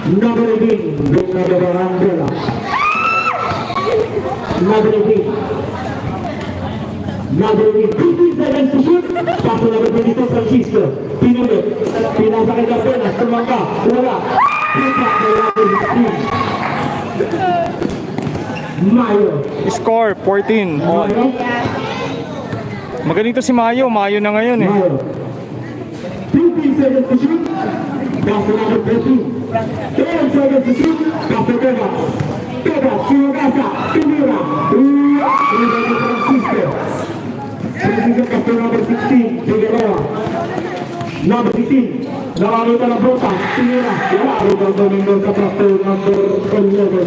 Number 18, Bernardo Andela. Number 18. Number 18, 15 seconds to shoot. Paso number 22, Francisco. Pinulit. Pinasa kay Gardenas. Tumangka. Wala. Pick-up kay number 16. Mayo. Score 14 all. Mayo. Magaling to si Mayo. Mayo na ngayon eh. Mayo. 15 seconds to shoot. Paso number 13. 10 seconds to shoot. Paso Tegas. Tegas. Sinagasa. Tumira. Rebound kay Francisco. Francisco Castro number 16. Figueroa. Number 16. Nakakita na Bota. Tumira. Wala. Rebound kay Mendoza Castro number 11.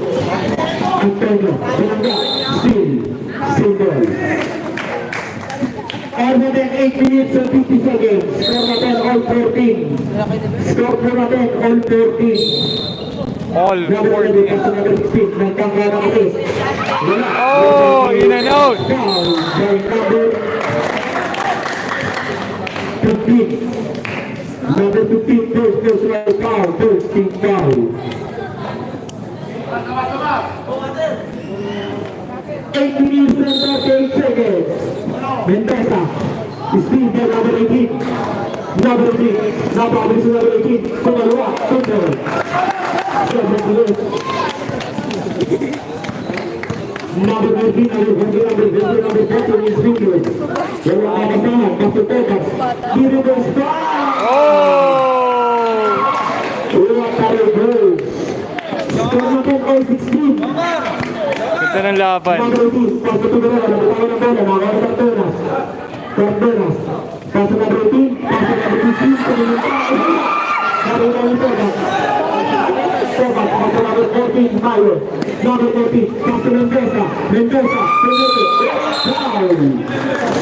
Antonio. Benanga. Steal. Single. All natin 8 minutes and 50 seconds. Score natin all 14. Score po natin all 14. All Number 14. number 16. Nagkangga ng atis. Wala. Oh, in and out. Foul by number 15. Number 15. First personal foul. First team foul. 8 minutes and 38 seconds. Mendoza. Speed by number 18. Number 18. Napabilis number 18. Kumalawa. Tunder. 7 minutes. Number 19. Number 14 is Ringwood. Wala ka kasahan. Pasutekas. Diribos pa. Oh! Wala tayo goals. Score natin all 16. Ganda ng laban. Number 18, paso Figueroa, nabitaw ng bola, nakakaya ng Cardenas. Cardenas, paso number 18, paso number 15, kumilinta, nakita ng Tegas. Tegas, paso number 14, Mayo. Number 14, paso Mendoza. Mendoza, Figueroa, foul.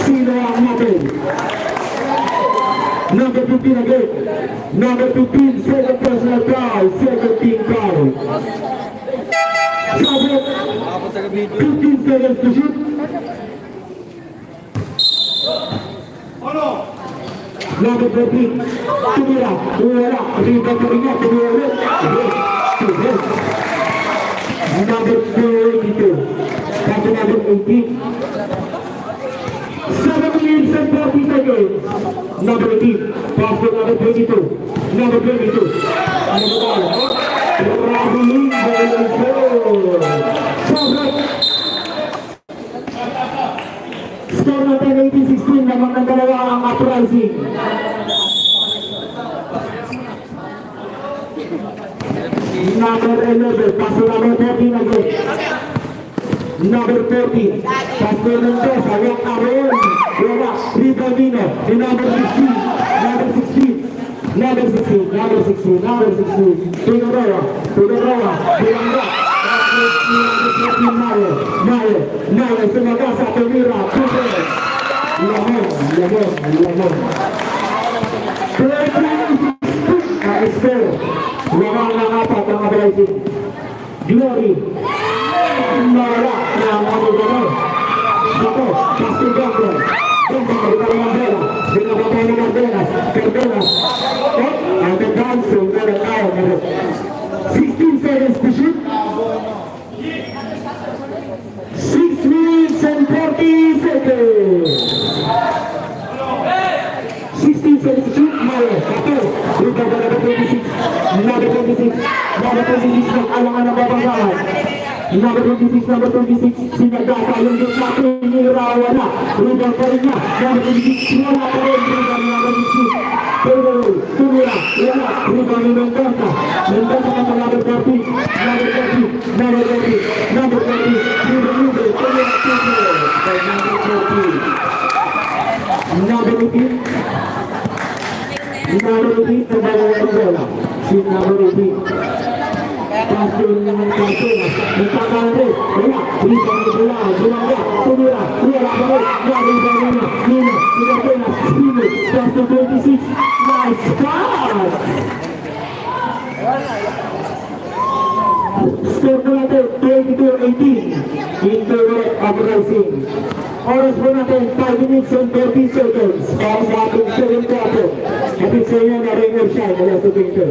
Sino ang natin? Number 15 again. Number 15, second personal foul, second team foul. Sabot, 15 seconds to shoot. Number 13, tumira, wala, rebound pa rin niya, tumira ulit. Number 22, paso number 18. 7 minutes and 40 seconds. Number 18, paso number 22. Number 22, traveling by the goal. Score natin 18-16 naman ng dalawa ang uprising. Number 11, paso number 14 again. Number 14, paso Mendoza, walk around. Wala, rebound Dino. Number 16, number 16. Number 16, number 16, number 16. Figueroa, Figueroa, Figueroa. Mayo, Sumagasa, Tumira, Tuter. Lamon. 13-16 na score. Lamang ng apat ang uprising. Glory. Mara na ang ano gano'n. Ako, Castigando. Binababa ni Cardenas. And the dance will go out. 16 seconds to shoot. 6 minutes and 40 seconds. 16 seconds to shoot. Mayo. Ito. Lupa ba number 26? Number 26. Number 26 ng alangan ng babanggaan. Number 26, Sinagasa, yung gate natin, nilirawa na. Rebound pa rin niya. Number 26, wala pa rin. Rebound number 26. Pero, tumira, wala. Rebound ni Mendoza. Mendoza ka sa number 40. Number 40. Number 40. Libre. Tumira, tumira. By number 40. Number 18. Number 18, nabawa ng bola. Si number 18. Paso naman Cardenas, nagkakalit, wala, rebound ni Bulaga, tumira, wala pa rin, rebound Nino, Cardenas, Spino, paso 26, nice pass! Score na natin, 22-18, Internet uprising. Oras po natin, 5 minutes and 30 seconds para sa ating second quarter. At sa inyo na Ranger Shine mula sa Pinto.